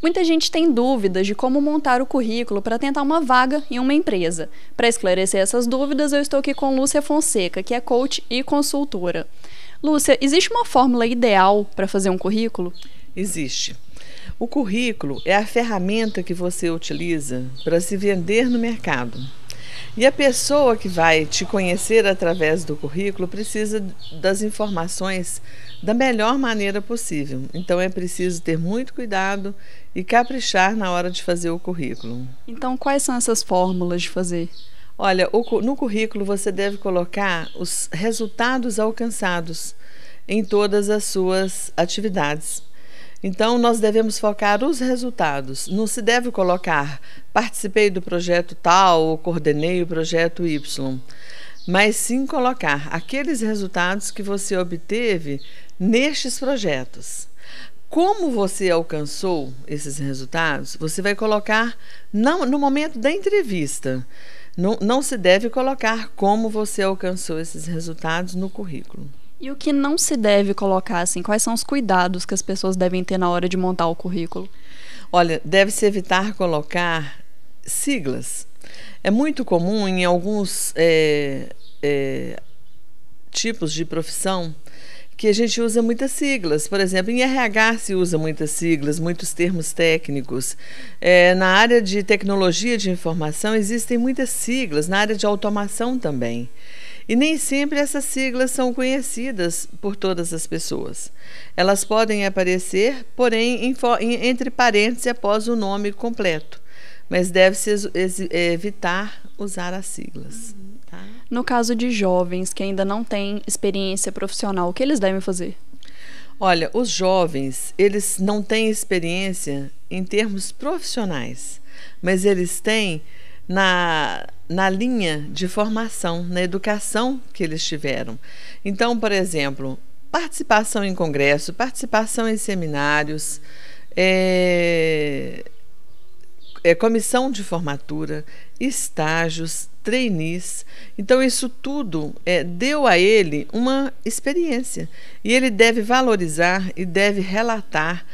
Muita gente tem dúvidas de como montar o currículo para tentar uma vaga em uma empresa. Para esclarecer essas dúvidas, eu estou aqui com Lúcia Fonseca, que é coach e consultora. Lúcia, existe uma fórmula ideal para fazer um currículo? Existe. O currículo é a ferramenta que você utiliza para se vender no mercado. E a pessoa que vai te conhecer através do currículo precisa das informações da melhor maneira possível. Então é preciso ter muito cuidado e caprichar na hora de fazer o currículo. Então, quais são essas fórmulas de fazer? Olha, no currículo você deve colocar os resultados alcançados em todas as suas atividades. Então, nós devemos focar os resultados. Não se deve colocar participei do projeto tal ou coordenei o projeto Y, mas sim colocar aqueles resultados que você obteve nestes projetos. Como você alcançou esses resultados, você vai colocar no momento da entrevista. Não se deve colocar como você alcançou esses resultados no currículo. E o que não se deve colocar, assim, quais são os cuidados que as pessoas devem ter na hora de montar o currículo? Olha, deve-se evitar colocar siglas. É muito comum em alguns tipos de profissão que a gente usa muitas siglas. Por exemplo, em RH se usa muitas siglas, muitos termos técnicos. Na área de tecnologia de informação existem muitas siglas, na área de automação também. E nem sempre essas siglas são conhecidas por todas as pessoas. Elas podem aparecer, porém, entre parênteses após o nome completo. Mas deve-se evitar usar as siglas. Tá? No caso de jovens que ainda não têm experiência profissional, o que eles devem fazer? Olha, os jovens, eles não têm experiência em termos profissionais, mas eles têm na linha de formação, na educação que eles tiveram. Então, por exemplo, participação em congresso, participação em seminários, comissão de formatura, estágios, trainees. Então, isso tudo deu a ele uma experiência. E ele deve valorizar e deve relatar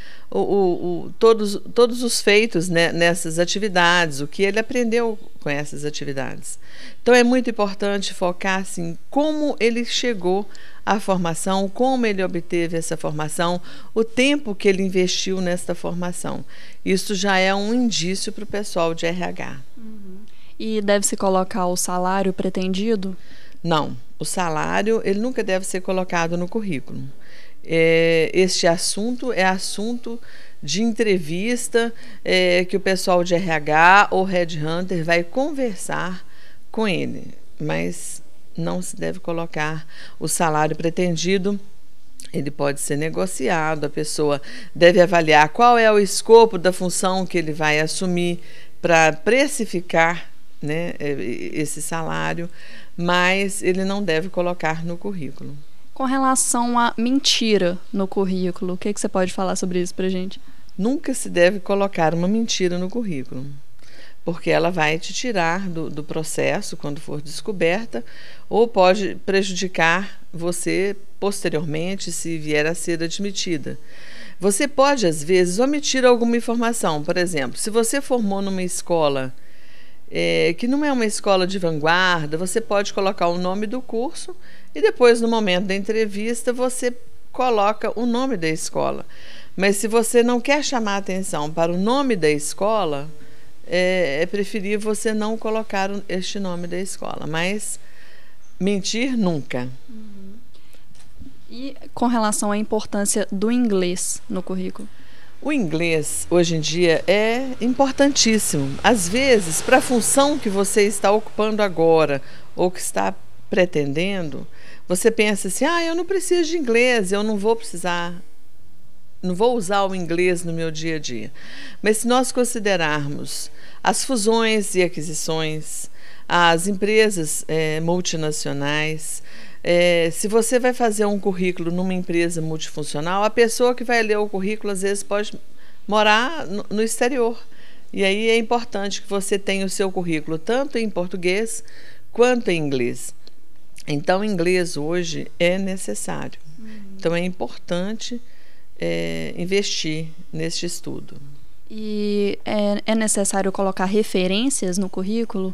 todos os feitos, né, nessas atividades, o que ele aprendeu com essas atividades. Então é muito importante focar assim, como ele chegou à formação, como ele obteve essa formação, o tempo que ele investiu nessa formação. Isso já é um indício para o pessoal de RH. E deve-se colocar o salário pretendido? Não, o salário ele nunca deve ser colocado no currículo. Este assunto é assunto de entrevista que o pessoal de RH ou Headhunter vai conversar com ele, mas não se deve colocar o salário pretendido. Ele pode ser negociado, a pessoa deve avaliar qual é o escopo da função que ele vai assumir para precificar, né, esse salário, mas ele não deve colocar no currículo. Com relação à mentira no currículo, o que você pode falar sobre isso para a gente? Nunca se deve colocar uma mentira no currículo, porque ela vai te tirar do processo quando for descoberta, ou pode prejudicar você posteriormente se vier a ser admitida. Você pode, às vezes, omitir alguma informação. Por exemplo, se você formou numa escola que não é uma escola de vanguarda, você pode colocar o nome do curso e depois, no momento da entrevista, você coloca o nome da escola. Mas se você não quer chamar a atenção para o nome da escola, é preferível você não colocar este nome da escola. Mas mentir nunca. E com relação à importância do inglês no currículo? O inglês, hoje em dia, é importantíssimo. Às vezes, para a função que você está ocupando agora ou que está pretendendo, você pensa assim, eu não preciso de inglês, eu não vou precisar, não vou usar o inglês no meu dia a dia. Mas se nós considerarmos as fusões e aquisições, as empresas multinacionais, se você vai fazer um currículo numa empresa multifuncional, a pessoa que vai ler o currículo às vezes pode morar no exterior. E aí é importante que você tenha o seu currículo tanto em português quanto em inglês. Então, inglês hoje é necessário. Então, é importante investir neste estudo. E é necessário colocar referências no currículo?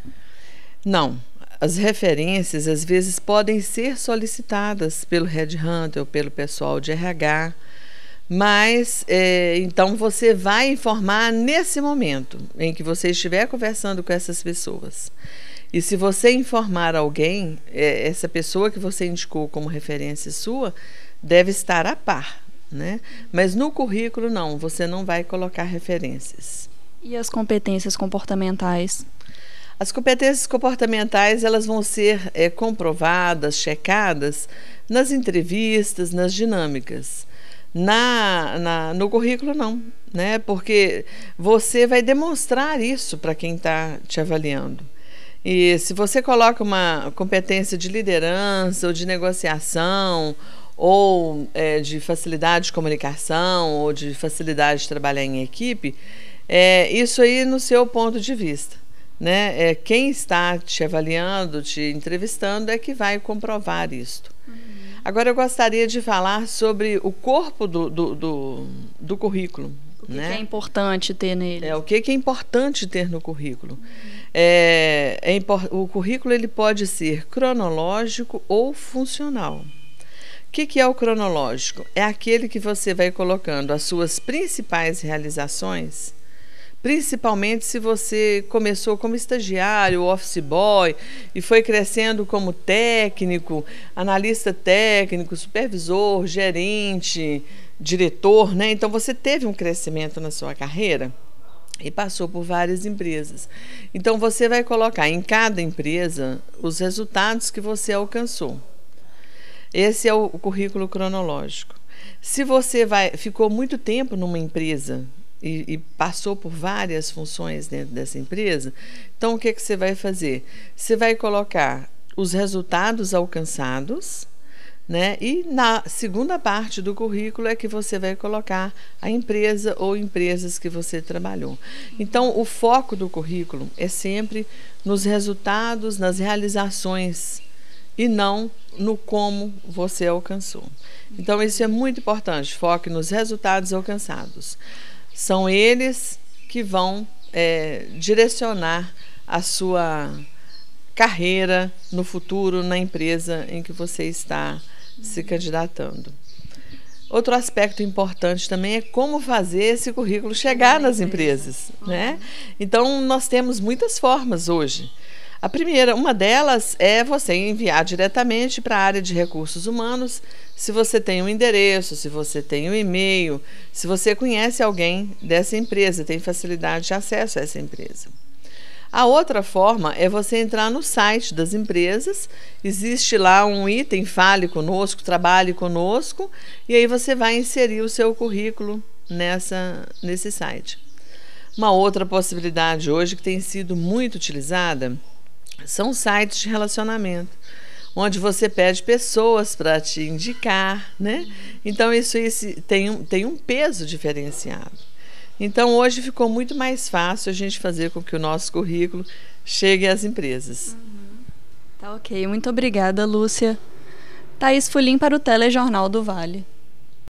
Não. As referências, às vezes, podem ser solicitadas pelo headhunter ou pelo pessoal de RH, mas então você vai informar nesse momento em que você estiver conversando com essas pessoas. E se você informar alguém, essa pessoa que você indicou como referência sua deve estar a par, né? Mas no currículo não, você não vai colocar referências. E as competências comportamentais? As competências comportamentais, elas vão ser comprovadas, checadas nas entrevistas, nas dinâmicas. No currículo não, né? Porque você vai demonstrar isso para quem está te avaliando. E se você coloca uma competência de liderança ou de negociação ou de facilidade de comunicação ou de facilidade de trabalhar em equipe, isso aí no seu ponto de vista, né? Quem está te avaliando, te entrevistando é que vai comprovar isto. Agora eu gostaria de falar sobre o corpo do currículo. O que é importante ter nele? O que é importante ter no currículo? O currículo ele pode ser cronológico ou funcional. O que é o cronológico? É aquele que você vai colocando as suas principais realizações, principalmente se você começou como estagiário, office boy, e foi crescendo como técnico, analista técnico, supervisor, gerente, diretor, né? Então você teve um crescimento na sua carreira e passou por várias empresas. Então você vai colocar em cada empresa os resultados que você alcançou. Esse é o currículo cronológico. Se você ficou muito tempo numa empresa e passou por várias funções dentro dessa empresa, então o que você vai fazer? Você vai colocar os resultados alcançados, né? E na segunda parte do currículo é que você vai colocar a empresa ou empresas que você trabalhou. Então, o foco do currículo é sempre nos resultados, nas realizações e não no como você alcançou. Então, isso é muito importante, foque nos resultados alcançados. São eles que vão direcionar a sua carreira no futuro na empresa em que você está se candidatando. Outro aspecto importante também é como fazer esse currículo chegar nas empresas, né? Então, nós temos muitas formas hoje. A primeira, uma delas é você enviar diretamente para a área de recursos humanos, se você tem um endereço, se você tem um e-mail, se você conhece alguém dessa empresa, tem facilidade de acesso a essa empresa. A outra forma é você entrar no site das empresas, existe lá um item Fale Conosco, Trabalhe Conosco, e aí você vai inserir o seu currículo nesse site. Uma outra possibilidade hoje que tem sido muito utilizada são sites de relacionamento, onde você pede pessoas para te indicar, né? Então isso tem um peso diferenciado. Então, hoje ficou muito mais fácil a gente fazer com que o nosso currículo chegue às empresas. Tá ok. Muito obrigada, Lúcia. Thaís Fulim para o Telejornal do Vale.